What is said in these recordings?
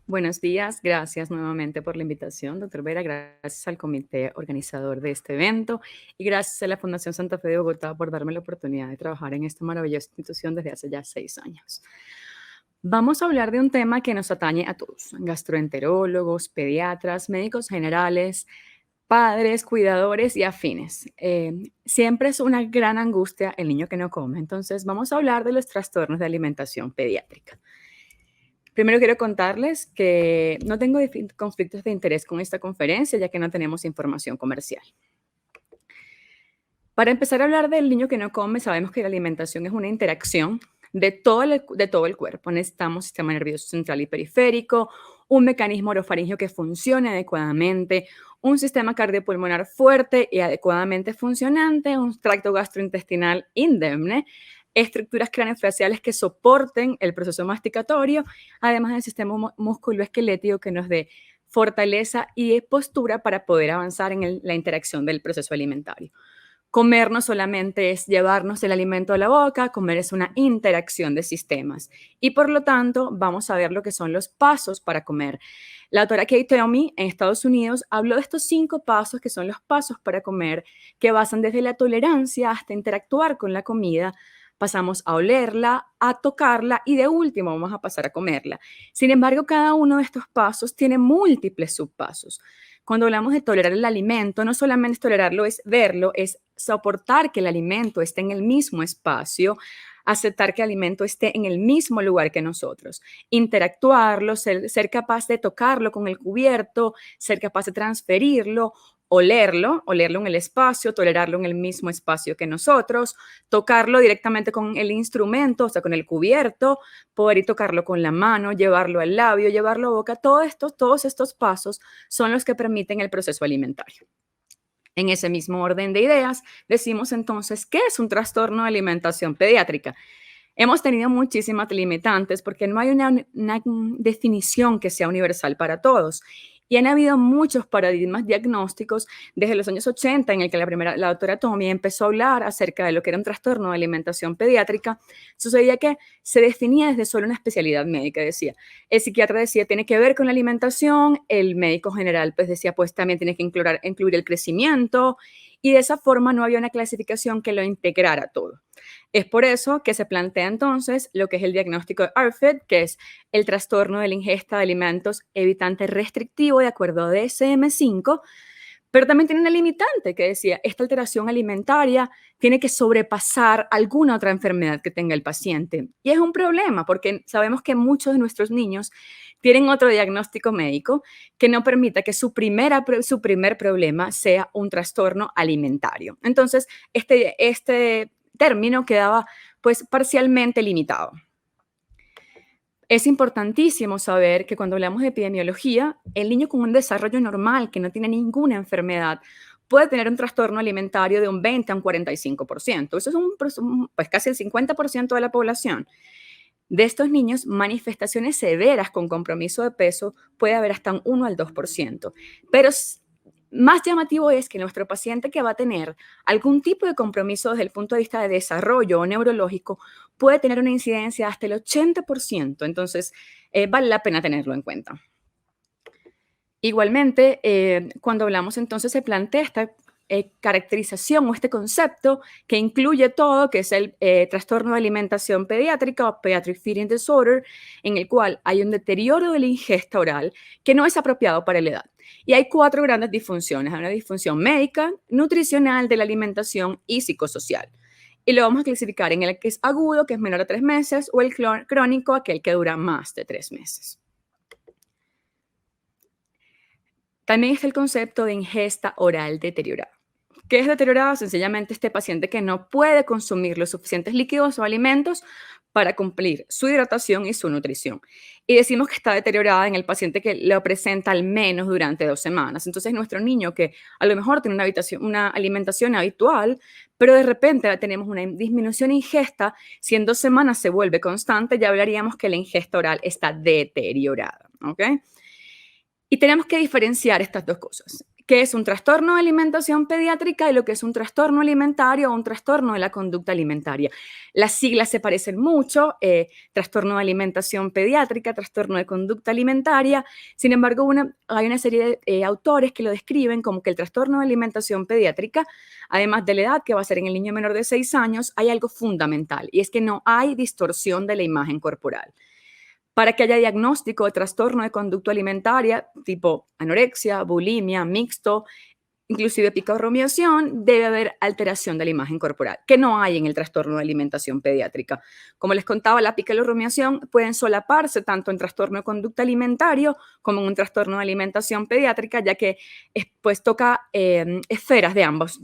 Buenos días, gracias nuevamente por la invitación, doctor Vera, gracias al comité organizador de este evento y gracias a la Fundación Santa Fe de Bogotá por darme la oportunidad de trabajar en esta maravillosa institución desde hace ya 6 años. Vamos a hablar de un tema que nos atañe a todos, gastroenterólogos, pediatras, médicos generales, padres, cuidadores y afines. Siempre es una gran angustia el niño que no come, entonces vamos a hablar de los trastornos de alimentación pediátrica. Primero quiero contarles que no tengo conflictos de interés con esta conferencia, ya que no tenemos información comercial. Para empezar a hablar del niño que no come, sabemos que la alimentación es una interacción de todo el cuerpo. Necesitamos sistema nervioso central y periférico, un mecanismo orofaringeo que funcione adecuadamente, un sistema cardiopulmonar fuerte y adecuadamente funcionante, un tracto gastrointestinal indemne, estructuras craneofaciales que soporten el proceso masticatorio, además del sistema musculoesquelético que nos dé fortaleza y postura para poder avanzar en la interacción del proceso alimentario. Comer no solamente es llevarnos el alimento a la boca, comer es una interacción de sistemas. Y por lo tanto, vamos a ver lo que son los pasos para comer. La autora Kate Tomey en Estados Unidos habló de estos 5 pasos que son los pasos para comer, que basan desde la tolerancia hasta interactuar con la comida. Pasamos a olerla, a tocarla y de último vamos a pasar a comerla. Sin embargo, cada uno de estos pasos tiene múltiples subpasos. Cuando hablamos de tolerar el alimento, no solamente es tolerarlo, es verlo, es soportar que el alimento esté en el mismo espacio, aceptar que el alimento esté en el mismo lugar que nosotros, interactuarlo, ser capaz de tocarlo con el cubierto, ser capaz de transferirlo, olerlo en el espacio, tolerarlo en el mismo espacio que nosotros, tocarlo directamente con el instrumento, o sea, con el cubierto, poder ir tocarlo con la mano, llevarlo al labio, llevarlo a boca. Todos estos pasos son los que permiten el proceso alimentario. En ese mismo orden de ideas, decimos entonces, ¿qué es un trastorno de alimentación pediátrica? Hemos tenido muchísimas limitantes porque no hay una definición que sea universal para todos. Y han habido muchos paradigmas diagnósticos desde los años 80 en el que la doctora Tomey empezó a hablar acerca de lo que era un trastorno de alimentación pediátrica. Sucedía que se definía desde solo una especialidad médica, decía. El psiquiatra decía, tiene que ver con la alimentación, el médico general pues decía, pues también tiene que incluir el crecimiento, y de esa forma no había una clasificación que lo integrara todo. Es por eso que se plantea entonces lo que es el diagnóstico de ARFID, que es el trastorno de la ingesta de alimentos evitante restrictivo de acuerdo a DSM-5, pero también tiene una limitante que decía, esta alteración alimentaria tiene que sobrepasar alguna otra enfermedad que tenga el paciente. Y es un problema porque sabemos que muchos de nuestros niños tienen otro diagnóstico médico que no permita que su primer problema sea un trastorno alimentario. Entonces, este término quedaba pues parcialmente limitado. Es importantísimo saber que cuando hablamos de epidemiología, el niño con un desarrollo normal, que no tiene ninguna enfermedad, puede tener un trastorno alimentario de un 20 a un 45%. Eso es pues casi el 50% de la población. De estos niños, manifestaciones severas con compromiso de peso puede haber hasta un 1 al 2%. Pero más llamativo es que nuestro paciente que va a tener algún tipo de compromiso desde el punto de vista de desarrollo o neurológico puede tener una incidencia hasta el 80%. Entonces, vale la pena tenerlo en cuenta. Igualmente, cuando hablamos entonces se plantea esta caracterización o este concepto que incluye todo, que es el trastorno de alimentación pediátrica o Pediatric Feeding Disorder, en el cual hay un deterioro de la ingesta oral que no es apropiado para la edad. Y hay 4 grandes disfunciones. Hay una disfunción médica, nutricional, de la alimentación y psicosocial. Y lo vamos a clasificar en el que es agudo, que es menor a 3 meses, o el crónico, aquel que dura más de 3 meses. También está el concepto de ingesta oral deteriorada. ¿Qué es deteriorada? Sencillamente este paciente que no puede consumir los suficientes líquidos o alimentos para cumplir su hidratación y su nutrición. Y decimos que está deteriorada en el paciente que lo presenta al menos durante 2 semanas. Entonces, nuestro niño que a lo mejor tiene una alimentación habitual, pero de repente tenemos una disminución de ingesta, si en 2 semanas se vuelve constante, ya hablaríamos que la ingesta oral está deteriorada, ¿ok? Y tenemos que diferenciar estas dos cosas. qué es un trastorno de alimentación pediátrica y lo que es un trastorno alimentario o un trastorno de la conducta alimentaria. Las siglas se parecen mucho, trastorno de alimentación pediátrica, trastorno de conducta alimentaria. Sin embargo, hay una serie de autores que lo describen como que el trastorno de alimentación pediátrica, además de la edad que va a ser en el niño menor de 6 años, hay algo fundamental y es que no hay distorsión de la imagen corporal. Para que haya diagnóstico de trastorno de conducta alimentaria, tipo anorexia, bulimia, mixto, inclusive picorromiación, debe haber alteración de la imagen corporal, que no hay en el trastorno de alimentación pediátrica. Como les contaba, la picorromiación pueden solaparse tanto en trastorno de conducta alimentario como en un trastorno de alimentación pediátrica, ya que pues toca esferas de ambos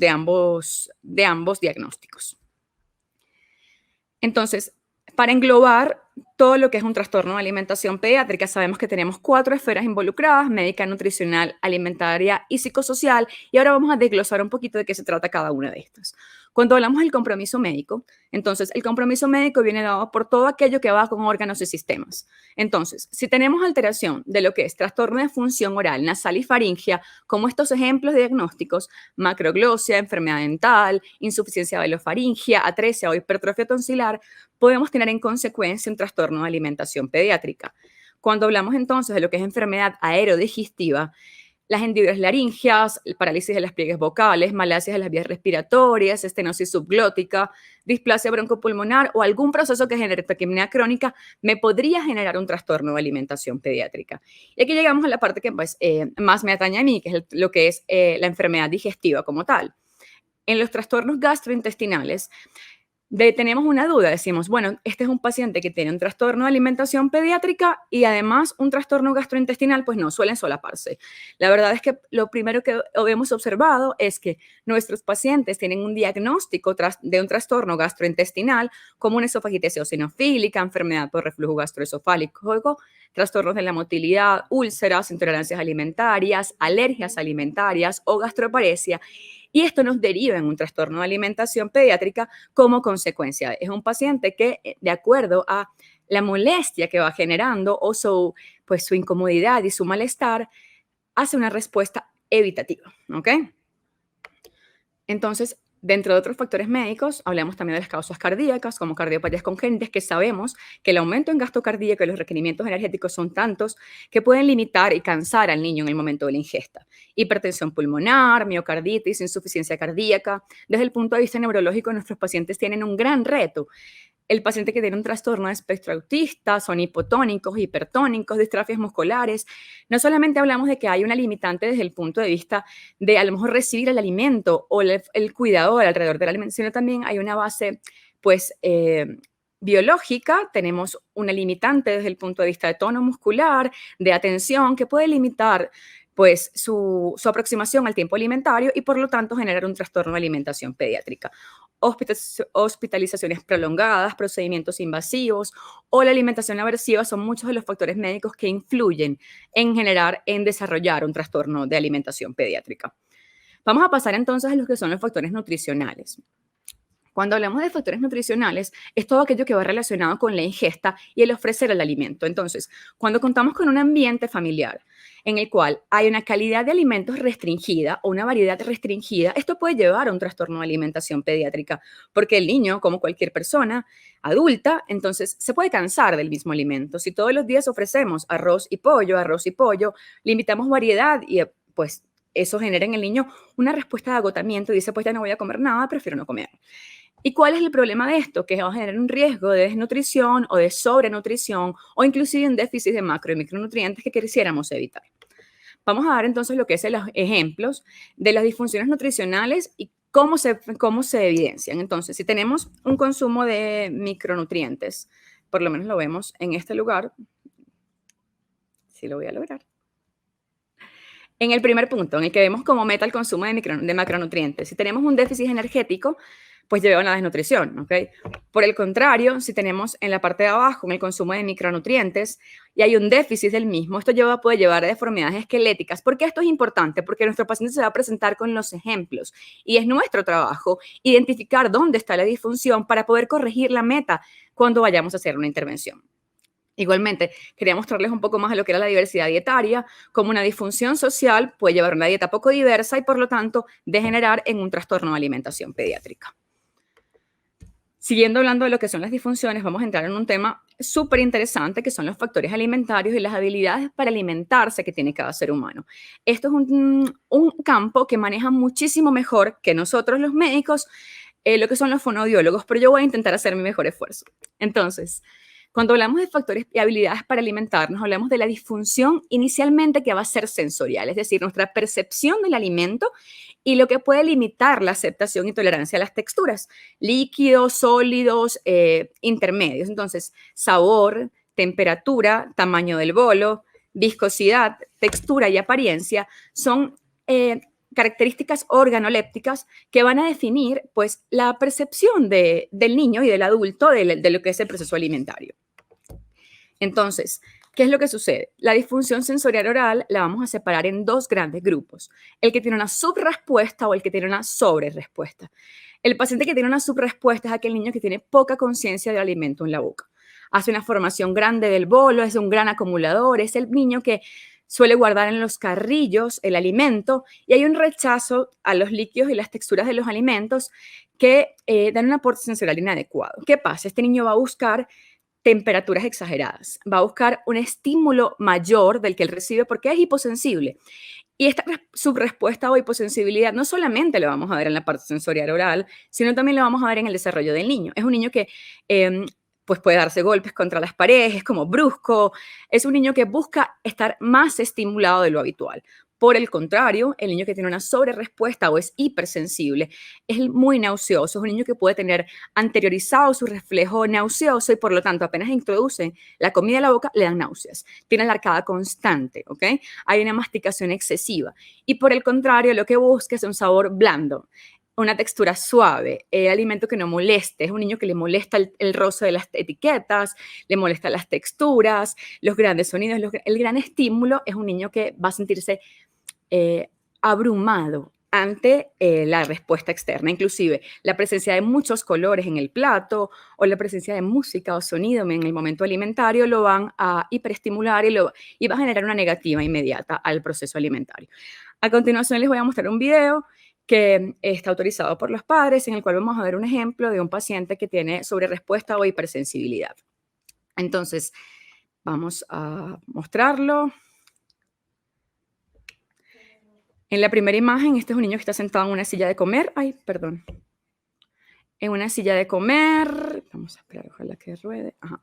diagnósticos. Entonces, para englobar todo lo que es un trastorno de alimentación pediátrica, sabemos que tenemos 4 esferas involucradas: médica, nutricional, alimentaria y psicosocial, y ahora vamos a desglosar un poquito de qué se trata cada una de estas. Cuando hablamos del compromiso médico, entonces el compromiso médico viene dado por todo aquello que va con órganos y sistemas. Entonces, si tenemos alteración de lo que es trastorno de función oral, nasal y faringea, como estos ejemplos diagnósticos: macroglosia, enfermedad dental, insuficiencia velofaringea, atresia o hipertrofia tonsilar, podemos tener en consecuencia un trastorno de alimentación pediátrica. Cuando hablamos entonces de lo que es enfermedad aerodigestiva, las hendiduras laringeas, el parálisis de las pliegues vocales, malasias de las vías respiratorias, estenosis subglótica, displasia broncopulmonar o algún proceso que genere taquipnea crónica me podría generar un trastorno de alimentación pediátrica. Y aquí llegamos a la parte que pues, más me atañe a mí, que es lo que es la enfermedad digestiva como tal. En los trastornos gastrointestinales, tenemos una duda, decimos, bueno, este es un paciente que tiene un trastorno de alimentación pediátrica y además un trastorno gastrointestinal, pues no, suelen solaparse. La verdad es que lo primero que hemos observado es que nuestros pacientes tienen un diagnóstico de un trastorno gastrointestinal como una esofagitis eosinofílica, enfermedad por reflujo gastroesofálico, trastornos de la motilidad, úlceras, intolerancias alimentarias, alergias alimentarias o gastroparesia. Y esto nos deriva en un trastorno de alimentación pediátrica como consecuencia. Es un paciente que, de acuerdo a la molestia que va generando o su incomodidad y su malestar, hace una respuesta evitativa, ¿ok? Entonces, dentro de otros factores médicos, hablamos también de las causas cardíacas, como cardiopatías congénitas, que sabemos que el aumento en gasto cardíaco y los requerimientos energéticos son tantos que pueden limitar y cansar al niño en el momento de la ingesta. Hipertensión pulmonar, miocarditis, insuficiencia cardíaca. Desde el punto de vista neurológico, nuestros pacientes tienen un gran reto. El paciente que tiene un trastorno de espectro autista, son hipotónicos, hipertónicos, distrofias musculares. No solamente hablamos de que hay una limitante desde el punto de vista de a lo mejor recibir el alimento o el cuidado alrededor del alimento, sino también hay una base, pues, biológica. Tenemos una limitante desde el punto de vista de tono muscular, de atención, que puede limitar pues su aproximación al tiempo alimentario y por lo tanto generar un trastorno de alimentación pediátrica. Hospitalizaciones prolongadas, procedimientos invasivos o la alimentación aversiva son muchos de los factores médicos que influyen en desarrollar un trastorno de alimentación pediátrica. Vamos a pasar entonces a los que son los factores nutricionales. Cuando hablamos de factores nutricionales, es todo aquello que va relacionado con la ingesta y el ofrecer el alimento. Entonces, cuando contamos con un ambiente familiar en el cual hay una calidad de alimentos restringida o una variedad restringida, esto puede llevar a un trastorno de alimentación pediátrica, porque el niño, como cualquier persona adulta, entonces se puede cansar del mismo alimento. Si todos los días ofrecemos arroz y pollo, limitamos variedad y pues eso genera en el niño una respuesta de agotamiento y dice, pues ya no voy a comer nada, prefiero no comer. ¿Y cuál es el problema de esto? Que va a generar un riesgo de desnutrición o de sobrenutrición o inclusive un déficit de macro y micronutrientes que quisiéramos evitar. Vamos a dar entonces lo que es los ejemplos de las disfunciones nutricionales y cómo se evidencian. Entonces, si tenemos un consumo de micronutrientes, por lo menos lo vemos en este lugar, si lo voy a lograr. En el primer punto, en el que vemos cómo meta el consumo de macronutrientes, si tenemos un déficit energético, pues lleva a una desnutrición, ¿ok? Por el contrario, si tenemos en la parte de abajo en el consumo de micronutrientes y hay un déficit del mismo, esto puede llevar a deformidades esqueléticas. ¿Por qué esto es importante? Porque nuestro paciente se va a presentar con los ejemplos y es nuestro trabajo identificar dónde está la disfunción para poder corregir la meta cuando vayamos a hacer una intervención. Igualmente, quería mostrarles un poco más de lo que era la diversidad dietaria, como una disfunción social puede llevar a una dieta poco diversa y, por lo tanto, degenerar en un trastorno de alimentación pediátrica. Siguiendo hablando de lo que son las disfunciones, vamos a entrar en un tema súper interesante, que son los factores alimentarios y las habilidades para alimentarse que tiene cada ser humano. Esto es un campo que maneja muchísimo mejor que nosotros los médicos, lo que son los fonoaudiólogos, pero yo voy a intentar hacer mi mejor esfuerzo. Entonces, cuando hablamos de factores y habilidades para alimentarnos, hablamos de la disfunción inicialmente que va a ser sensorial, es decir, nuestra percepción del alimento y lo que puede limitar la aceptación y tolerancia a las texturas, líquidos, sólidos, intermedios. Entonces, sabor, temperatura, tamaño del bolo, viscosidad, textura y apariencia son características organolépticas que van a definir pues, la percepción del niño y del adulto de lo que es el proceso alimentario. Entonces, ¿qué es lo que sucede? La disfunción sensorial oral la vamos a separar en dos grandes grupos, el que tiene una subrespuesta o el que tiene una sobrerespuesta. El paciente que tiene una subrespuesta es aquel niño que tiene poca conciencia del alimento en la boca. Hace una formación grande del bolo, es un gran acumulador, es el niño que suele guardar en los carrillos el alimento y hay un rechazo a los líquidos y las texturas de los alimentos que dan un aporte sensorial inadecuado. ¿Qué pasa? Este niño va a buscar temperaturas exageradas, va a buscar un estímulo mayor del que él recibe porque es hiposensible. Y esta subrespuesta o hiposensibilidad no solamente lo vamos a ver en la parte sensorial oral, sino también lo vamos a ver en el desarrollo del niño. Es un niño que pues puede darse golpes contra las paredes, es como brusco, es un niño que busca estar más estimulado de lo habitual. Por el contrario, el niño que tiene una sobrerespuesta o es hipersensible es muy nauseoso, es un niño que puede tener anteriorizado su reflejo nauseoso y por lo tanto apenas introducen la comida a la boca le dan náuseas. Tiene la arcada constante, ¿ok? Hay una masticación excesiva. Y por el contrario, lo que busca es un sabor blando, una textura suave, alimento que no moleste. Es un niño que le molesta el roce de las etiquetas, le molesta las texturas, los grandes sonidos, el gran estímulo. Es un niño que va a sentirse abrumado ante la respuesta externa, inclusive la presencia de muchos colores en el plato o la presencia de música o sonido en el momento alimentario lo van a hiperestimular y va a generar una negativa inmediata al proceso alimentario. A continuación les voy a mostrar un video que está autorizado por los padres, en el cual vamos a ver un ejemplo de un paciente que tiene sobrerespuesta o hipersensibilidad. Entonces, vamos a mostrarlo. En la primera imagen, este es un niño que está sentado en una silla de comer. Ay, perdón. En una silla de comer. Vamos a esperar, ojalá que ruede. Ajá.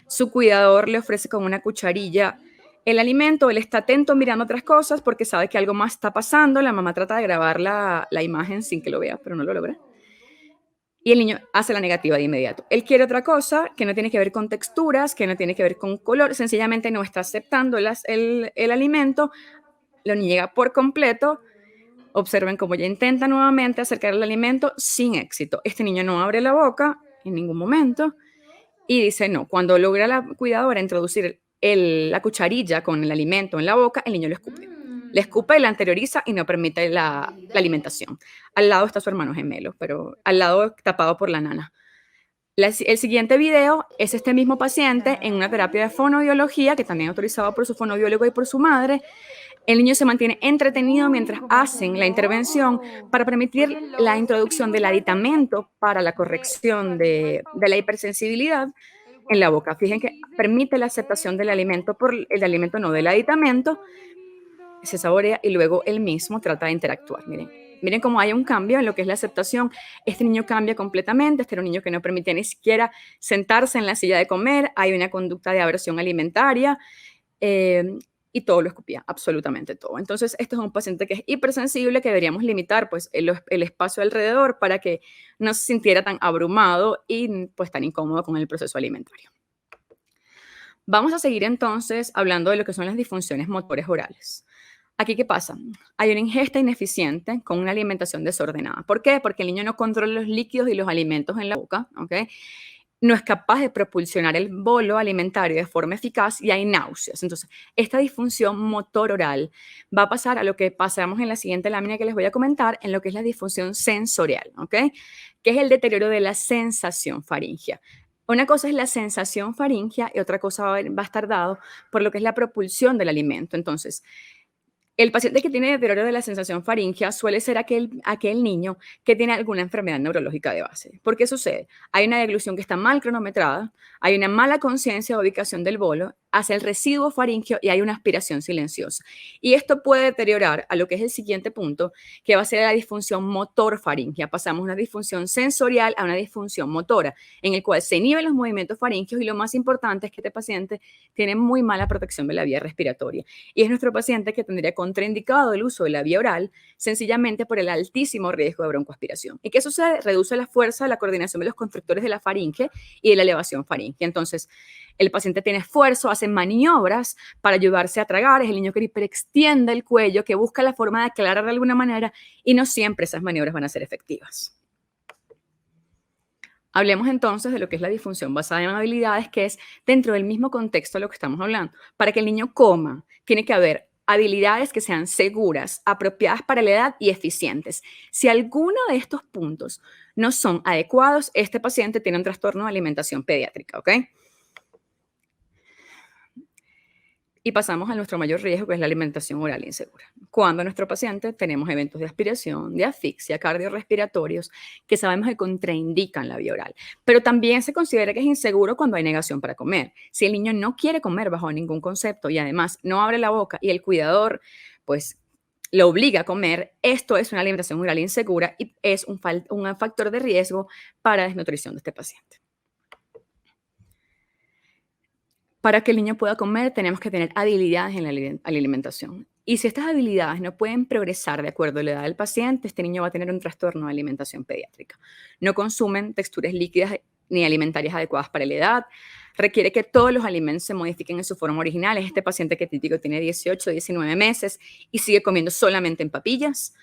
Su cuidador le ofrece con una cucharilla el alimento. Él está atento mirando otras cosas porque sabe que algo más está pasando. La mamá trata de grabar la imagen sin que lo vea, pero no lo logra. Y el niño hace la negativa de inmediato. Él quiere otra cosa que no tiene que ver con texturas, que no tiene que ver con color. Sencillamente no está aceptando el alimento. Lo niega por completo. Observen cómo ella intenta nuevamente acercar el alimento sin éxito. Este niño no abre la boca en ningún momento y dice no. Cuando logra la cuidadora introducir la cucharilla con el alimento en la boca, el niño lo escupe. Le escupe, la anterioriza y no permite la alimentación. Al lado está su hermano gemelo, pero al lado tapado por la nana. El siguiente video es este mismo paciente en una terapia de fonoaudiología, que también es autorizado por su fonoaudiólogo y por su madre. El niño se mantiene entretenido mientras hacen la intervención para permitir la introducción del aditamento para la corrección de la hipersensibilidad en la boca. Fíjense que permite la aceptación del alimento por el alimento, no del aditamento. Se saborea y luego él mismo trata de interactuar. Miren cómo hay un cambio en lo que es la aceptación. Este niño cambia completamente. Este era un niño que no permitía ni siquiera sentarse en la silla de comer. Hay una conducta de aversión alimentaria. Y todo lo escupía, absolutamente todo. Entonces, este es un paciente que es hipersensible, que deberíamos limitar pues, el espacio alrededor para que no se sintiera tan abrumado y pues, tan incómodo con el proceso alimentario. Vamos a seguir entonces hablando de lo que son las disfunciones motores orales. Aquí, ¿qué pasa? Hay una ingesta ineficiente con una alimentación desordenada. ¿Por qué? Porque el niño no controla los líquidos y los alimentos en la boca, ¿ok? No es capaz de propulsionar el bolo alimentario de forma eficaz y hay náuseas. Entonces, esta disfunción motor oral va a pasar a lo que pasamos en la siguiente lámina que les voy a comentar, en lo que es la disfunción sensorial, ¿ok? Que es el deterioro de la sensación faríngea. Una cosa es la sensación faríngea y otra cosa va a estar dado por lo que es la propulsión del alimento. Entonces, el paciente que tiene deterioro de la sensación faríngea suele ser aquel niño que tiene alguna enfermedad neurológica de base. ¿Por qué sucede? Hay una deglución que está mal cronometrada, hay una mala conciencia o ubicación del bolo, hace el residuo faríngeo y hay una aspiración silenciosa. Y esto puede deteriorar a lo que es el siguiente punto, que va a ser la disfunción motor faríngea. Pasamos de una disfunción sensorial a una disfunción motora, en el cual se inhiben los movimientos faríngeos y lo más importante es que este paciente tiene muy mala protección de la vía respiratoria. Y es nuestro paciente que tendría contraindicado el uso de la vía oral, sencillamente por el altísimo riesgo de broncoaspiración. ¿Y qué sucede? Reduce la fuerza, la coordinación de los constructores de la faringe y de la elevación faríngea. Entonces, el paciente tiene esfuerzo, hace maniobras para ayudarse a tragar, es el niño que hiperextiende el cuello, que busca la forma de aclarar de alguna manera y no siempre esas maniobras van a ser efectivas. Hablemos entonces de lo que es la disfunción basada en habilidades, que es dentro del mismo contexto de lo que estamos hablando. Para que el niño coma, tiene que haber habilidades que sean seguras, apropiadas para la edad y eficientes. Si alguno de estos puntos no son adecuados, este paciente tiene un trastorno de alimentación pediátrica, ¿ok? Y pasamos a nuestro mayor riesgo, que es la alimentación oral insegura. Cuando en nuestro paciente tenemos eventos de aspiración, de asfixia, cardiorrespiratorios, que sabemos que contraindican la vía oral. Pero también se considera que es inseguro cuando hay negación para comer. Si el niño no quiere comer bajo ningún concepto y además no abre la boca y el cuidador, pues, lo obliga a comer, esto es una alimentación oral insegura y es un factor de riesgo para desnutrición de este paciente. Para que el niño pueda comer, tenemos que tener habilidades en la alimentación. Y si estas habilidades no pueden progresar de acuerdo a la edad del paciente, este niño va a tener un trastorno de alimentación pediátrica. No consumen texturas líquidas ni alimentarias adecuadas para la edad. Requiere que todos los alimentos se modifiquen en su forma original. Es este paciente que típico tiene 18, 19 meses y sigue comiendo solamente en papillas.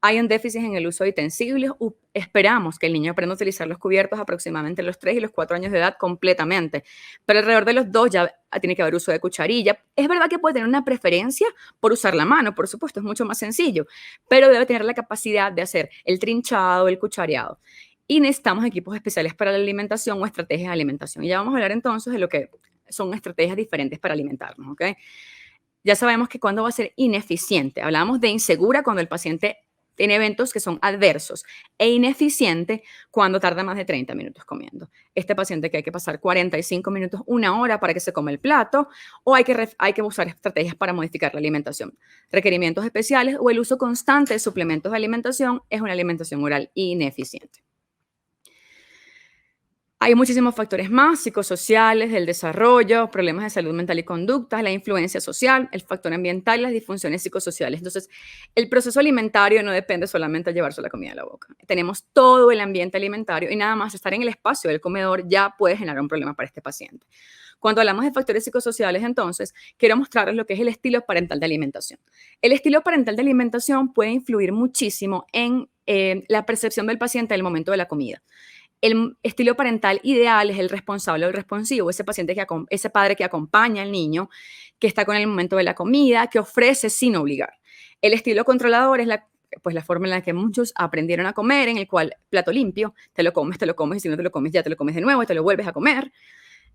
Hay un déficit en el uso de utensilios. Esperamos que el niño aprenda a utilizar los cubiertos aproximadamente a los 3 y los 4 años de edad completamente, pero alrededor de los 2 ya tiene que haber uso de cucharilla. Es verdad que puede tener una preferencia por usar la mano, por supuesto, es mucho más sencillo, pero debe tener la capacidad de hacer el trinchado, el cuchareado. Y necesitamos equipos especiales para la alimentación o estrategias de alimentación. Y ya vamos a hablar entonces de lo que son estrategias diferentes para alimentarnos, ¿ok? Ya sabemos que cuando va a ser ineficiente. Hablamos de insegura cuando el paciente tiene eventos que son adversos e ineficiente cuando tarda más de 30 minutos comiendo. Este paciente que hay que pasar 45 minutos, una hora para que se coma el plato, o hay que usar estrategias para modificar la alimentación. Requerimientos especiales o el uso constante de suplementos de alimentación es una alimentación oral ineficiente. Hay muchísimos factores más, psicosociales, del desarrollo, problemas de salud mental y conductas, la influencia social, el factor ambiental y las disfunciones psicosociales. Entonces, el proceso alimentario no depende solamente de llevarse la comida a la boca. Tenemos todo el ambiente alimentario y nada más estar en el espacio del comedor ya puede generar un problema para este paciente. Cuando hablamos de factores psicosociales, entonces, quiero mostrarles lo que es el estilo parental de alimentación. El estilo parental de alimentación puede influir muchísimo en la percepción del paciente al momento de la comida. El estilo parental ideal es el responsable o el responsivo, ese padre que acompaña al niño, que está con el momento de la comida, que ofrece sin obligar. El estilo controlador es la forma en la que muchos aprendieron a comer, en el cual plato limpio, te lo comes, y si no te lo comes ya te lo comes de nuevo y te lo vuelves a comer.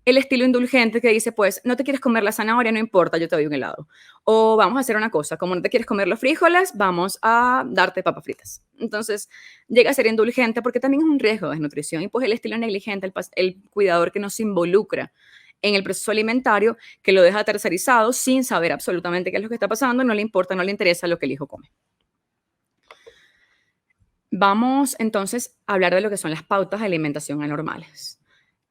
El estilo indulgente que dice, pues, no te quieres comer la zanahoria, no importa, yo te doy un helado. O vamos a hacer una cosa, como no te quieres comer los frijoles, vamos a darte papas fritas. Entonces, llega a ser indulgente porque también es un riesgo de desnutrición. Y pues el estilo negligente, el cuidador que no se involucra en el proceso alimentario, que lo deja tercerizado sin saber absolutamente qué es lo que está pasando, no le importa, no le interesa lo que el hijo come. Vamos entonces a hablar de lo que son las pautas de alimentación anormales.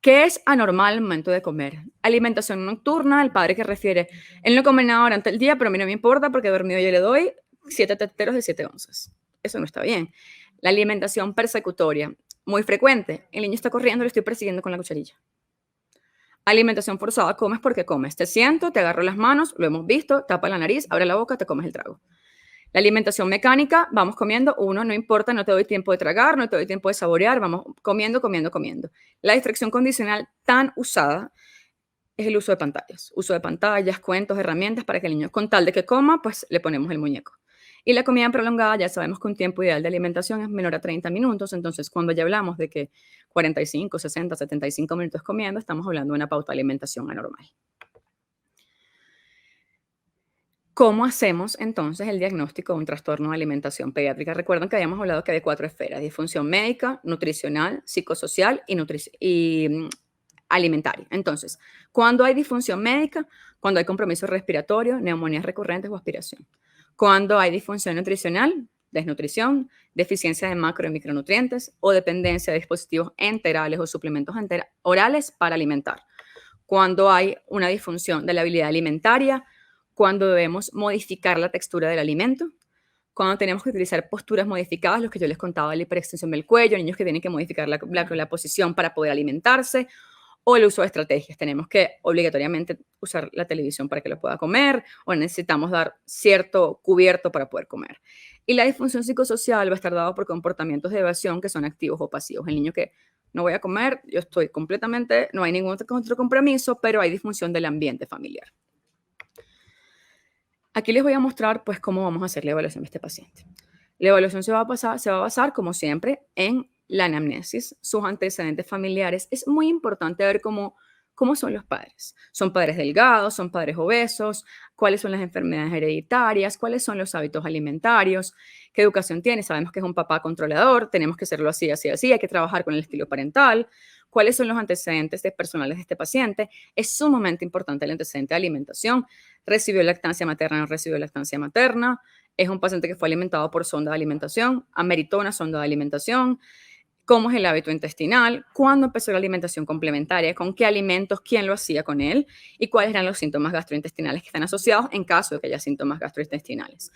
¿Qué es anormal al momento de comer? Alimentación nocturna, el padre que refiere, él no come nada durante el día, pero a mí no me importa porque dormido yo le doy 7 teteros de 7 onzas. Eso no está bien. La alimentación persecutoria, muy frecuente. El niño está corriendo, le estoy persiguiendo con la cucharilla. Alimentación forzada, comes porque comes. Te siento, te agarro las manos, lo hemos visto, tapa la nariz, abre la boca, te comes el trago. La alimentación mecánica, vamos comiendo, no importa, no te doy tiempo de tragar, no te doy tiempo de saborear, vamos comiendo, comiendo, comiendo. La distracción condicional tan usada es el uso de pantallas, cuentos, herramientas para que el niño, con tal de que coma, pues le ponemos el muñeco. Y la comida prolongada, ya sabemos que un tiempo ideal de alimentación es menor a 30 minutos, entonces cuando ya hablamos de que 45, 60, 75 minutos comiendo, estamos hablando de una pauta de alimentación anormal. ¿Cómo hacemos entonces el diagnóstico de un trastorno de alimentación pediátrica? Recuerden que habíamos hablado que hay 4 esferas: disfunción médica, nutricional, psicosocial y alimentaria. Entonces, ¿cuándo hay disfunción médica? Cuando hay compromiso respiratorio, neumonías recurrentes o aspiración. Cuando hay disfunción nutricional, desnutrición, deficiencia de macro y micronutrientes o dependencia de dispositivos enterales o suplementos orales para alimentar. Cuando hay una disfunción de la habilidad alimentaria, cuando debemos modificar la textura del alimento, cuando tenemos que utilizar posturas modificadas, los que yo les contaba de la hiperextensión del cuello, niños que tienen que modificar la posición para poder alimentarse, o el uso de estrategias. Tenemos que obligatoriamente usar la televisión para que lo pueda comer, o necesitamos dar cierto cubierto para poder comer. Y la disfunción psicosocial va a estar dada por comportamientos de evasión que son activos o pasivos. El niño que no voy a comer, yo estoy completamente, no hay ningún otro compromiso, pero hay disfunción del ambiente familiar. Aquí les voy a mostrar pues cómo vamos a hacer la evaluación de este paciente. La evaluación se va a basar, como siempre, en la anamnesis, sus antecedentes familiares. Es muy importante ver cómo son los padres. ¿Son padres delgados? ¿Son padres obesos? ¿Cuáles son las enfermedades hereditarias? ¿Cuáles son los hábitos alimentarios? ¿Qué educación tiene? Sabemos que es un papá controlador, tenemos que hacerlo así, así, así. Hay que trabajar con el estilo parental. ¿Cuáles son los antecedentes personales de este paciente? Es sumamente importante el antecedente de alimentación. ¿Recibió lactancia materna o no recibió lactancia materna? ¿Es un paciente que fue alimentado por sonda de alimentación? ¿Ameritó una sonda de alimentación? ¿Cómo es el hábito intestinal? ¿Cuándo empezó la alimentación complementaria? ¿Con qué alimentos? ¿Quién lo hacía con él? ¿Y cuáles eran los síntomas gastrointestinales que están asociados en caso de que haya síntomas gastrointestinales?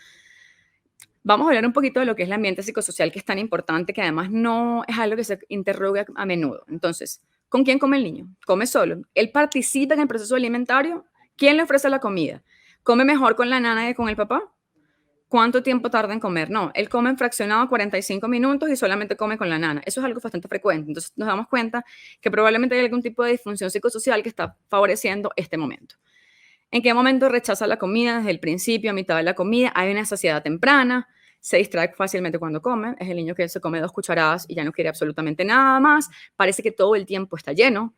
Vamos a hablar un poquito de lo que es el ambiente psicosocial, que es tan importante, que además no es algo que se interroga a menudo. Entonces, ¿con quién come el niño? ¿Come solo? ¿Él participa en el proceso alimentario? ¿Quién le ofrece la comida? ¿Come mejor con la nana que con el papá? ¿Cuánto tiempo tarda en comer? No, él come en fraccionado 45 minutos y solamente come con la nana. Eso es algo bastante frecuente. Entonces nos damos cuenta que probablemente hay algún tipo de disfunción psicosocial que está favoreciendo este momento. ¿En qué momento rechaza la comida? Desde el principio, a mitad de la comida, hay una saciedad temprana, se distrae fácilmente cuando come, es el niño que se come 2 cucharadas y ya no quiere absolutamente nada más, parece que todo el tiempo está lleno.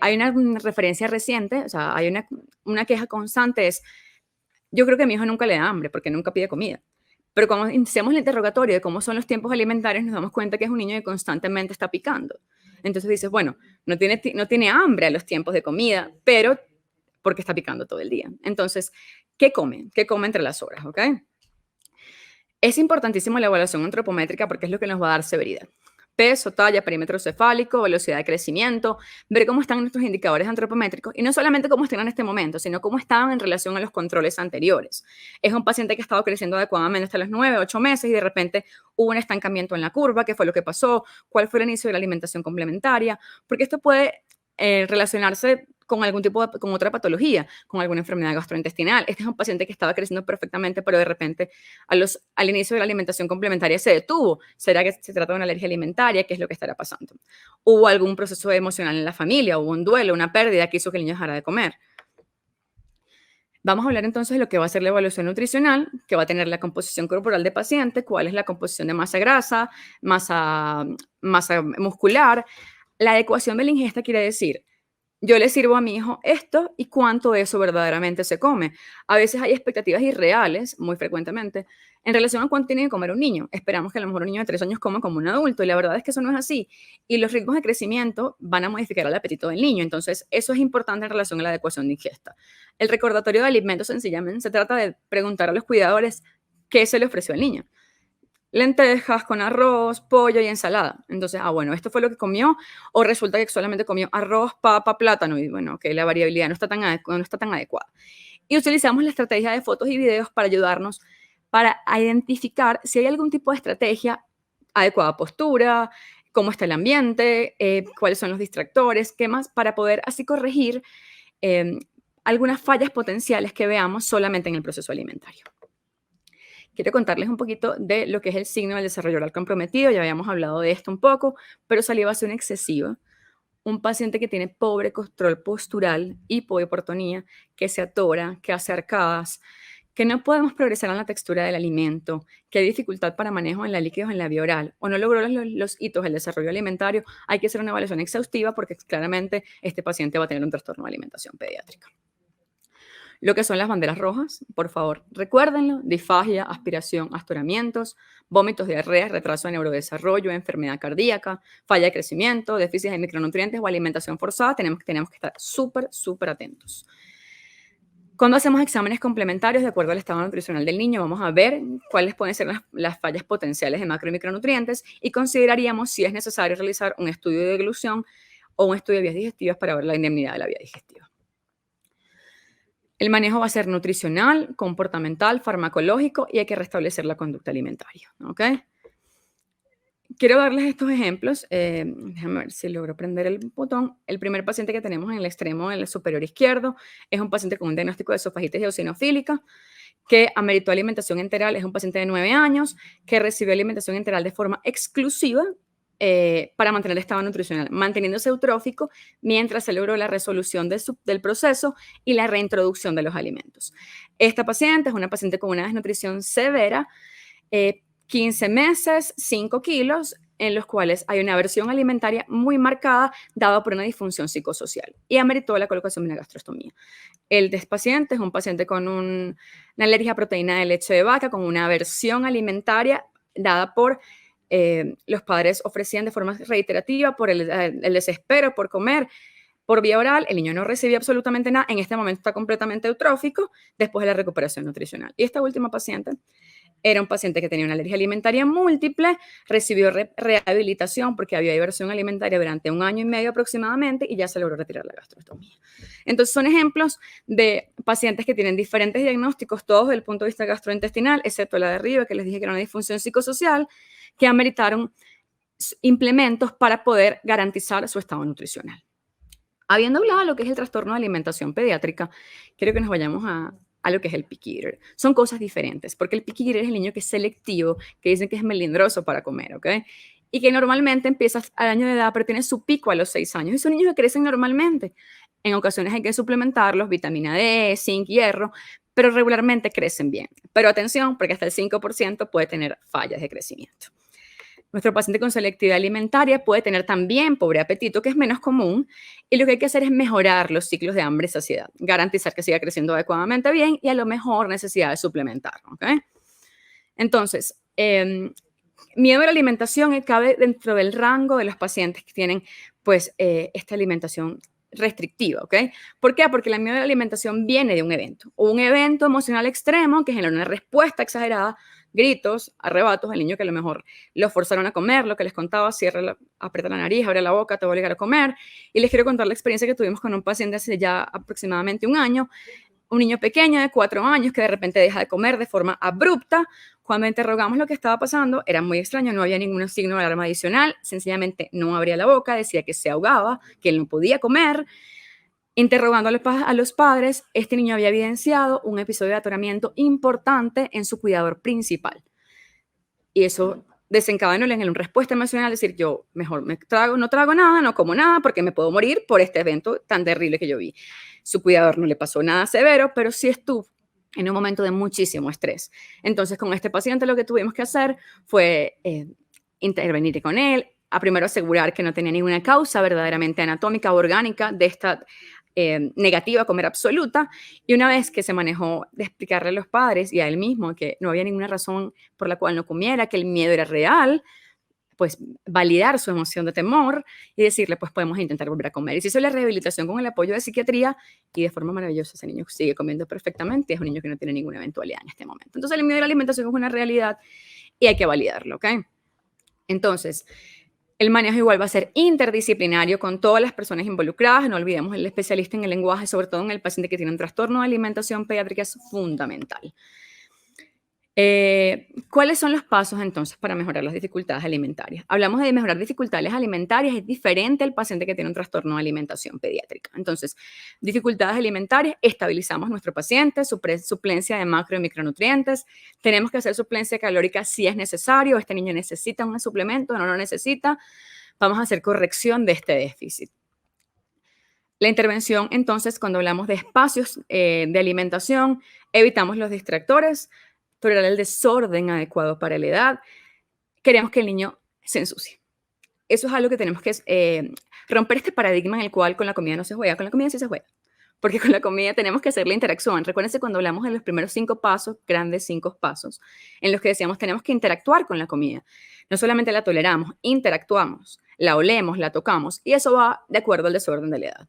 Hay una referencia reciente, o sea, hay una queja constante, es, yo creo que a mi hijo nunca le da hambre porque nunca pide comida. Pero cuando iniciamos el interrogatorio de cómo son los tiempos alimentarios, nos damos cuenta que es un niño que constantemente está picando. Entonces dices, bueno, no tiene hambre a los tiempos de comida, pero porque está picando todo el día. Entonces, ¿qué come? ¿Qué come entre las horas? ¿Ok? Es importantísimo la evaluación antropométrica porque es lo que nos va a dar severidad. Peso, talla, perímetro cefálico, velocidad de crecimiento, ver cómo están nuestros indicadores antropométricos y no solamente cómo están en este momento, sino cómo estaban en relación a los controles anteriores. Es un paciente que ha estado creciendo adecuadamente hasta los 9, 8 meses y de repente hubo un estancamiento en la curva. ¿Qué fue lo que pasó? ¿Cuál fue el inicio de la alimentación complementaria? Porque esto puede relacionarse con algún tipo con otra patología, con alguna enfermedad gastrointestinal. Este es un paciente que estaba creciendo perfectamente, pero de repente al inicio de la alimentación complementaria se detuvo. ¿Será que se trata de una alergia alimentaria? ¿Qué es lo que estará pasando? ¿Hubo algún proceso emocional en la familia? ¿Hubo un duelo, una pérdida que hizo que el niño dejara de comer? Vamos a hablar entonces de lo que va a ser la evaluación nutricional, que va a tener la composición corporal de paciente, cuál es la composición de masa grasa, masa muscular. La adecuación de la ingesta quiere decir, yo le sirvo a mi hijo esto y cuánto de eso verdaderamente se come. A veces hay expectativas irreales, muy frecuentemente, en relación a cuánto tiene que comer un niño. Esperamos que a lo mejor un niño de 3 años coma como un adulto y la verdad es que eso no es así. Y los ritmos de crecimiento van a modificar el apetito del niño. Entonces, eso es importante en relación a la adecuación de ingesta. El recordatorio de alimentos sencillamente se trata de preguntar a los cuidadores qué se le ofreció al niño. Lentejas con arroz, pollo y ensalada. Entonces, bueno, esto fue lo que comió, o resulta que solamente comió arroz, papa, plátano, y bueno, que la variabilidad no está tan adecuada. Y utilizamos la estrategia de fotos y videos para ayudarnos para identificar si hay algún tipo de estrategia, adecuada postura, cómo está el ambiente, cuáles son los distractores, qué más, para poder así corregir eh, algunas fallas potenciales que veamos solamente en el proceso alimentario. Quiero contarles un poquito de lo que es el signo del desarrollo oral comprometido. Ya habíamos hablado de esto un poco, pero salivación excesiva. Un paciente que tiene pobre control postural, hipohipertonía, que se atora, que hace arcadas, que no podemos progresar en la textura del alimento, que hay dificultad para manejo en la líquidos en la vía oral o no logró los hitos del desarrollo alimentario, hay que hacer una evaluación exhaustiva porque claramente este paciente va a tener un trastorno de alimentación pediátrica. Lo que son las banderas rojas, por favor, recuérdenlo: disfagia, aspiración, astoramientos, vómitos, diarrea, retraso de neurodesarrollo, enfermedad cardíaca, falla de crecimiento, déficit de micronutrientes o alimentación forzada. Tenemos que estar súper atentos. Cuando hacemos exámenes complementarios de acuerdo al estado nutricional del niño, vamos a ver cuáles pueden ser las fallas potenciales de macro y micronutrientes y consideraríamos si es necesario realizar un estudio de deglución o un estudio de vías digestivas para ver la indemnidad de la vía digestiva. El manejo va a ser nutricional, comportamental, farmacológico y hay que restablecer la conducta alimentaria, ¿ok? Quiero darles estos ejemplos. Déjame ver si logro prender el botón. El primer paciente que tenemos en el extremo del superior izquierdo es un paciente con un diagnóstico de esofagitis eosinofílica que ameritó alimentación enteral. Es un paciente de 9 años que recibió alimentación enteral de forma exclusiva para mantener el estado nutricional, manteniéndose eutrófico mientras se logró la resolución del proceso y la reintroducción de los alimentos. Esta paciente es una paciente con una desnutrición severa, 15 meses, 5 kilos, en los cuales hay una aversión alimentaria muy marcada dada por una disfunción psicosocial y ameritó la colocación de una gastrostomía. El paciente es un paciente con una alergia a proteína de leche de vaca, con una aversión alimentaria dada por los padres ofrecían de forma reiterativa por el desespero por comer por vía oral. El niño no recibía absolutamente nada. En este momento está completamente eutrófico después de la recuperación nutricional. Y esta última paciente era un paciente que tenía una alergia alimentaria múltiple, recibió rehabilitación porque había aversión alimentaria durante 1 año y medio aproximadamente y ya se logró retirar la gastrostomía. Entonces son ejemplos de pacientes que tienen diferentes diagnósticos, todos desde el punto de vista gastrointestinal, excepto la de arriba que les dije que era una disfunción psicosocial, que ameritaron implementos para poder garantizar su estado nutricional. Habiendo hablado de lo que es el trastorno de alimentación pediátrica, quiero que nos vayamos a lo que es el picky eater. Son cosas diferentes, porque el picky eater es el niño que es selectivo, que dicen que es melindroso para comer, ¿ok? Y que normalmente empieza al año de edad, pero tiene su pico a los 6 años. Y son niños que crecen normalmente. En ocasiones hay que suplementarlos, vitamina D, zinc, hierro, pero regularmente crecen bien. Pero atención, porque hasta el 5% puede tener fallas de crecimiento. Nuestro paciente con selectividad alimentaria puede tener también pobre apetito, que es menos común, y lo que hay que hacer es mejorar los ciclos de hambre y saciedad, garantizar que siga creciendo adecuadamente bien y a lo mejor necesidad de suplementar, ¿ok? Entonces, miedo a la alimentación cabe dentro del rango de los pacientes que tienen, pues, esta alimentación restrictiva, ¿ok? ¿Por qué? Porque el miedo a la alimentación viene de un evento emocional extremo que genera una respuesta exagerada, gritos, arrebatos, al niño que a lo mejor lo forzaron a comer, lo que les contaba, aprieta la nariz, abre la boca, te va a obligar a comer. Y les quiero contar la experiencia que tuvimos con un paciente hace ya aproximadamente 1 año, un niño pequeño de 4 años que de repente deja de comer de forma abrupta. Cuando interrogamos lo que estaba pasando, era muy extraño, no había ningún signo de alarma adicional, sencillamente no abría la boca, decía que se ahogaba, que él no podía comer. Interrogando a los padres, este niño había evidenciado un episodio de atoramiento importante en su cuidador principal. Y eso desencadenó en una respuesta emocional, decir, yo mejor no trago nada, no como nada, porque me puedo morir por este evento tan terrible que yo vi. Su cuidador no le pasó nada severo, pero sí estuvo en un momento de muchísimo estrés. Entonces, con este paciente lo que tuvimos que hacer fue intervenir con él, a primero asegurar que no tenía ninguna causa verdaderamente anatómica o orgánica de esta negativa a comer absoluta, y una vez que se manejó de explicarle a los padres y a él mismo que no había ninguna razón por la cual no comiera, que el miedo era real, pues validar su emoción de temor y decirle, pues podemos intentar volver a comer. Y se hizo la rehabilitación con el apoyo de psiquiatría y de forma maravillosa ese niño sigue comiendo perfectamente y es un niño que no tiene ninguna eventualidad en este momento. Entonces el miedo a la alimentación es una realidad y hay que validarlo, ¿ok? Entonces, el manejo igual va a ser interdisciplinario con todas las personas involucradas. No olvidemos el especialista en el lenguaje, sobre todo en el paciente que tiene un trastorno de alimentación pediátrica, es fundamental. ¿Cuáles son los pasos entonces para mejorar las dificultades alimentarias? Hablamos de mejorar dificultades alimentarias, es diferente al paciente que tiene un trastorno de alimentación pediátrica. Entonces, dificultades alimentarias, estabilizamos nuestro paciente, suplencia de macro y micronutrientes, tenemos que hacer suplencia calórica si es necesario, este niño necesita un suplemento, no lo necesita, vamos a hacer corrección de este déficit. La intervención, entonces, cuando hablamos de espacios de alimentación, evitamos los distractores, tolerar el desorden adecuado para la edad. Queremos que el niño se ensucie. Eso es algo que tenemos que romper este paradigma en el cual con la comida no se juega, con la comida sí se juega. Porque con la comida tenemos que hacer la interacción. Recuérdense cuando hablamos de los primeros 5 pasos, grandes 5 pasos, en los que decíamos tenemos que interactuar con la comida. No solamente la toleramos, interactuamos, la olemos, la tocamos, y eso va de acuerdo al desorden de la edad.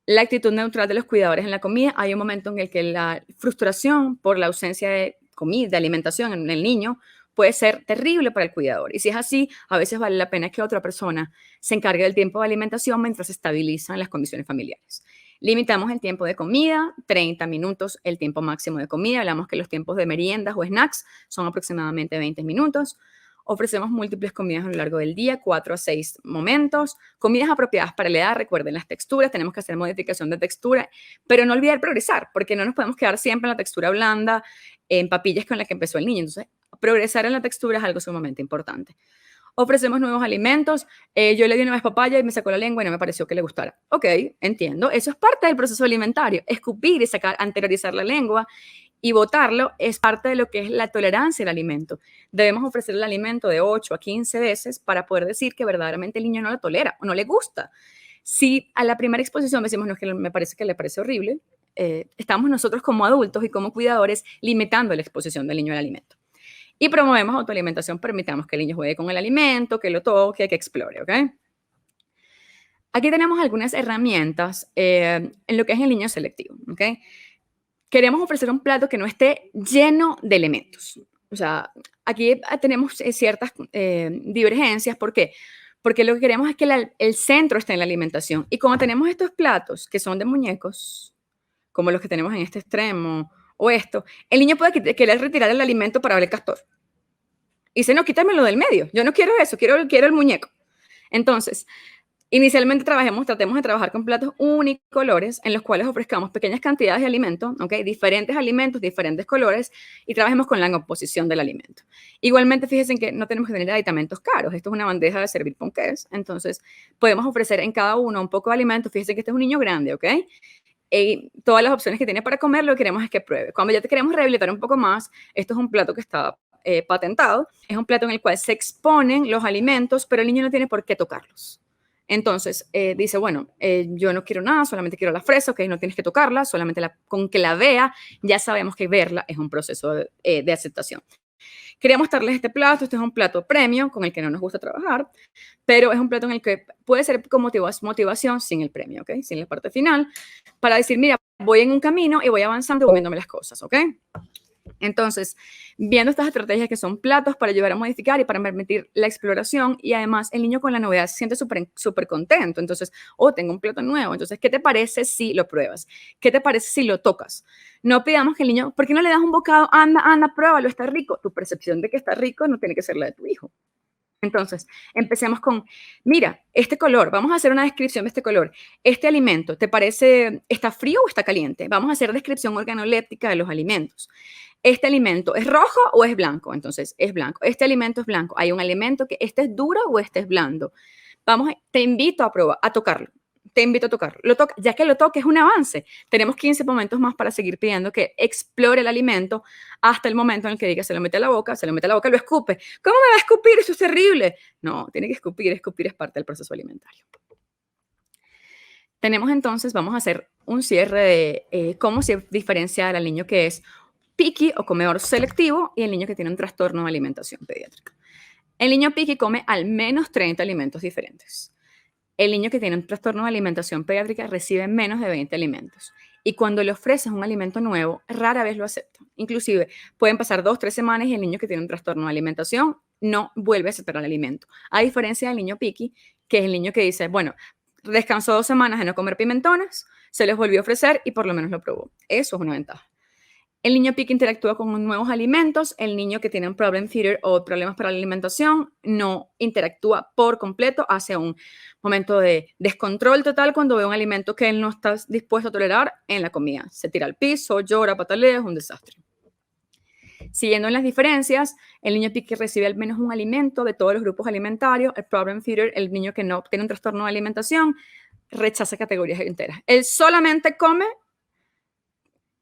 La actitud neutral de los cuidadores en la comida, hay un momento en el que la frustración por la ausencia de comida, de alimentación en el niño, puede ser terrible para el cuidador. Y si es así, a veces vale la pena que otra persona se encargue del tiempo de alimentación mientras se estabilizan las condiciones familiares. Limitamos el tiempo de comida, 30 minutos el tiempo máximo de comida. Hablamos que los tiempos de meriendas o snacks son aproximadamente 20 minutos. Ofrecemos múltiples comidas a lo largo del día, 4 a 6 momentos. Comidas apropiadas para la edad, recuerden las texturas, tenemos que hacer modificación de textura, pero no olvidar progresar, porque no nos podemos quedar siempre en la textura blanda, en papillas con la que empezó el niño. Entonces, progresar en la textura es algo sumamente importante. Ofrecemos nuevos alimentos. Yo le di una vez papaya y me sacó la lengua y no me pareció que le gustara. Ok, entiendo. Eso es parte del proceso alimentario. Escupir y sacar, anteriorizar la lengua y botarlo es parte de lo que es la tolerancia al alimento. Debemos ofrecer el alimento de 8 a 15 veces para poder decir que verdaderamente el niño no lo tolera o no le gusta. Si a la primera exposición decimos, no, es que me parece que le parece horrible, estamos nosotros como adultos y como cuidadores limitando la exposición del niño al alimento. Y promovemos autoalimentación, permitamos que el niño juegue con el alimento, que lo toque, que explore, ¿ok? Aquí tenemos algunas herramientas en lo que es el niño selectivo, ¿ok? Queremos ofrecer un plato que no esté lleno de elementos. O sea, aquí tenemos ciertas divergencias. ¿Por qué? Porque lo que queremos es que el centro esté en la alimentación. Y cuando tenemos estos platos que son de muñecos, como los que tenemos en este extremo o esto, el niño puede querer retirar el alimento para ver el castor. Y dice, no, quítamelo del medio. Yo no quiero eso, quiero el muñeco. Entonces, inicialmente tratemos de trabajar con platos unicolores en los cuales ofrezcamos pequeñas cantidades de alimentos, ¿ok? Diferentes alimentos, diferentes colores, y trabajemos con la composición del alimento. Igualmente, fíjense que no tenemos que tener aditamentos caros. Esto es una bandeja de servir ponqués. Entonces, podemos ofrecer en cada uno un poco de alimento. Fíjense que este es un niño grande, ¿ok? Y todas las opciones que tiene para comer, lo que queremos es que pruebe. Cuando ya te queremos rehabilitar un poco más, esto es un plato que está patentado. Es un plato en el cual se exponen los alimentos, pero el niño no tiene por qué tocarlos. Entonces, dice, bueno, yo no quiero nada, solamente quiero la fresa, ok, no tienes que tocarla, solamente con que la vea, ya sabemos que verla es un proceso de aceptación. Quería mostrarles este plato. Este es un plato premio con el que no nos gusta trabajar, pero es un plato en el que puede ser con motivación sin el premio, ¿ok? Sin la parte final, para decir, mira, voy en un camino y voy avanzando, comiéndome las cosas, ¿ok? Entonces, viendo estas estrategias que son platos para ayudar a modificar y para permitir la exploración, y además el niño con la novedad se siente súper contento. Entonces, tengo un plato nuevo. Entonces, ¿qué te parece si lo pruebas? ¿Qué te parece si lo tocas? No pidamos que el niño, ¿por qué no le das un bocado? Anda, pruébalo, está rico. Tu percepción de que está rico no tiene que ser la de tu hijo. Entonces, empecemos con, mira, este color, vamos a hacer una descripción de este color. Este alimento, ¿te parece, está frío o está caliente? Vamos a hacer descripción organoléptica de los alimentos. ¿Este alimento es rojo o es blanco? Entonces, es blanco. Este alimento es blanco. Hay un alimento que este es duro o este es blando. Te invito a probar, a tocarlo. Te invito a tocarlo. Ya que lo toques es un avance. Tenemos 15 momentos más para seguir pidiendo que explore el alimento hasta el momento en el que diga, se lo mete a la boca, lo escupe. ¿Cómo me va a escupir? Eso es terrible. No, tiene que escupir es parte del proceso alimentario. Tenemos entonces, vamos a hacer un cierre de cómo se diferencia al niño que es picky o comedor selectivo y el niño que tiene un trastorno de alimentación pediátrica. El niño picky come al menos 30 alimentos diferentes. El niño que tiene un trastorno de alimentación pediátrica recibe menos de 20 alimentos. Y cuando le ofreces un alimento nuevo, rara vez lo acepta. Inclusive, pueden pasar 2 o 3 semanas y el niño que tiene un trastorno de alimentación no vuelve a aceptar el alimento. A diferencia del niño picky, que es el niño que dice, bueno, descansó 2 semanas de no comer pimentones, se les volvió a ofrecer y por lo menos lo probó. Eso es una ventaja. El niño picky interactúa con nuevos alimentos. El niño que tiene un problem feeder o problemas para la alimentación no interactúa por completo, hace un momento de descontrol total cuando ve un alimento que él no está dispuesto a tolerar en la comida. Se tira al piso, llora, patalea, es un desastre. Siguiendo en las diferencias, el niño picky recibe al menos un alimento de todos los grupos alimentarios. El problem feeder, el niño que no tiene un trastorno de alimentación, rechaza categorías enteras. Él solamente come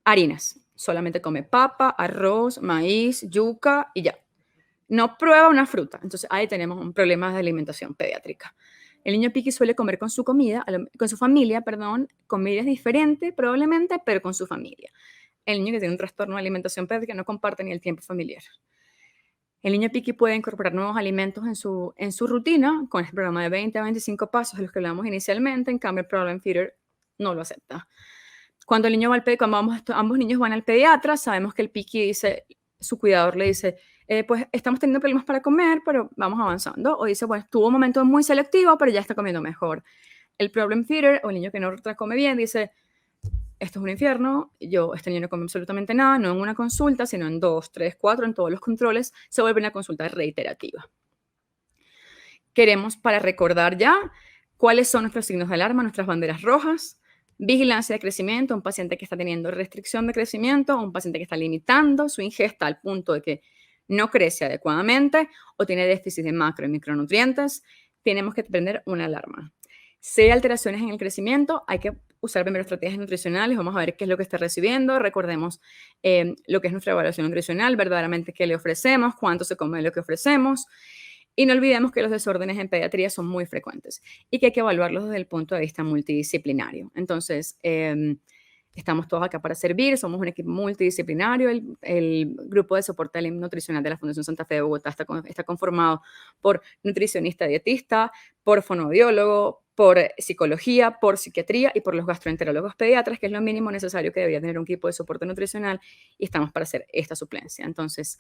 harinas, solamente come papa, arroz, maíz, yuca y ya. No prueba una fruta. Entonces ahí tenemos un problema de alimentación pediátrica. El niño piqui suele comer con su comida, con su familia, perdón, comidas diferentes probablemente, pero con su familia. El niño que tiene un trastorno de alimentación pediátrica no comparte ni el tiempo familiar. El niño piqui puede incorporar nuevos alimentos en su rutina con el programa de 20 a 25 pasos de los que hablamos inicialmente. En cambio, el problem feeder no lo acepta. Cuando el niño va ambos niños van al pediatra, sabemos que el piqui dice, su cuidador le dice, pues estamos teniendo problemas para comer, pero vamos avanzando. O dice, bueno, tuvo un momento muy selectivo, pero ya está comiendo mejor. El problem feeder, o el niño que no come bien, dice, esto es un infierno, este niño no come absolutamente nada, no en una consulta, sino en 2, 3, 4, en todos los controles, se vuelve una consulta reiterativa. Queremos, para recordar ya, cuáles son nuestros signos de alarma, nuestras banderas rojas. Vigilancia de crecimiento, un paciente que está teniendo restricción de crecimiento, un paciente que está limitando su ingesta al punto de que no crece adecuadamente o tiene déficit de macro y micronutrientes, tenemos que prender una alarma. Si hay alteraciones en el crecimiento, hay que usar primero estrategias nutricionales, vamos a ver qué es lo que está recibiendo, recordemos lo que es nuestra evaluación nutricional, verdaderamente qué le ofrecemos, cuánto se come de lo que ofrecemos, y no olvidemos que los desórdenes en pediatría son muy frecuentes y que hay que evaluarlos desde el punto de vista multidisciplinario. Entonces, estamos todos acá para servir, somos un equipo multidisciplinario. El grupo de soporte nutricional de la Fundación Santa Fe de Bogotá está conformado por nutricionista dietista, por fonoaudiólogo, por psicología, por psiquiatría y por los gastroenterólogos pediatras, que es lo mínimo necesario que debería tener un equipo de soporte nutricional, y estamos para hacer esta suplencia. Entonces,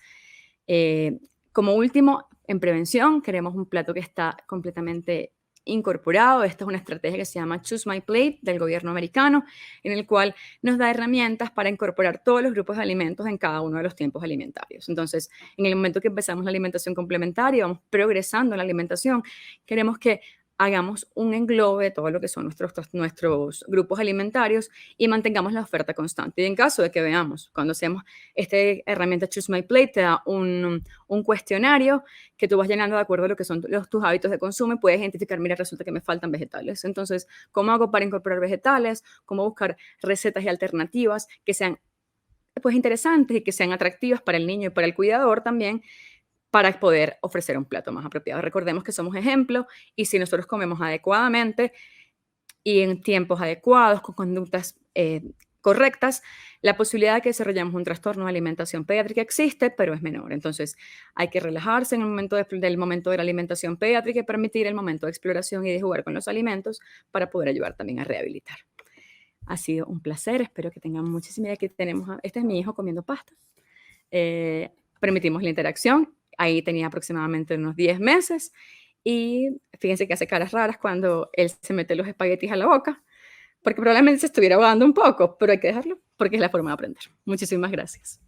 como último, en prevención, queremos un plato que está completamente incorporado. Esta es una estrategia que se llama Choose My Plate del gobierno americano, en el cual nos da herramientas para incorporar todos los grupos de alimentos en cada uno de los tiempos alimentarios. Entonces, en el momento que empezamos la alimentación complementaria, vamos progresando en la alimentación, queremos que hagamos un englobe de todo lo que son nuestros grupos alimentarios y mantengamos la oferta constante. Y en caso de que veamos, cuando hacemos esta herramienta Choose My Plate, te da un cuestionario que tú vas llenando de acuerdo a lo que son tus hábitos de consumo y puedes identificar, mira, resulta que me faltan vegetales. Entonces, ¿cómo hago para incorporar vegetales? ¿Cómo buscar recetas y alternativas que sean pues interesantes y que sean atractivas para el niño y para el cuidador también, para poder ofrecer un plato más apropiado? Recordemos que somos ejemplos y si nosotros comemos adecuadamente y en tiempos adecuados, con conductas correctas, la posibilidad de que desarrollemos un trastorno de alimentación pediátrica existe, pero es menor. Entonces, hay que relajarse en el momento del momento de la alimentación pediátrica y permitir el momento de exploración y de jugar con los alimentos para poder ayudar también a rehabilitar. Ha sido un placer, espero que tengan muchísima idea. Aquí tenemos, este es mi hijo comiendo pasta. Permitimos la interacción. Ahí tenía aproximadamente unos 10 meses y fíjense que hace caras raras cuando él se mete los espaguetis a la boca, porque probablemente se estuviera ahogando un poco, pero hay que dejarlo porque es la forma de aprender. Muchísimas gracias.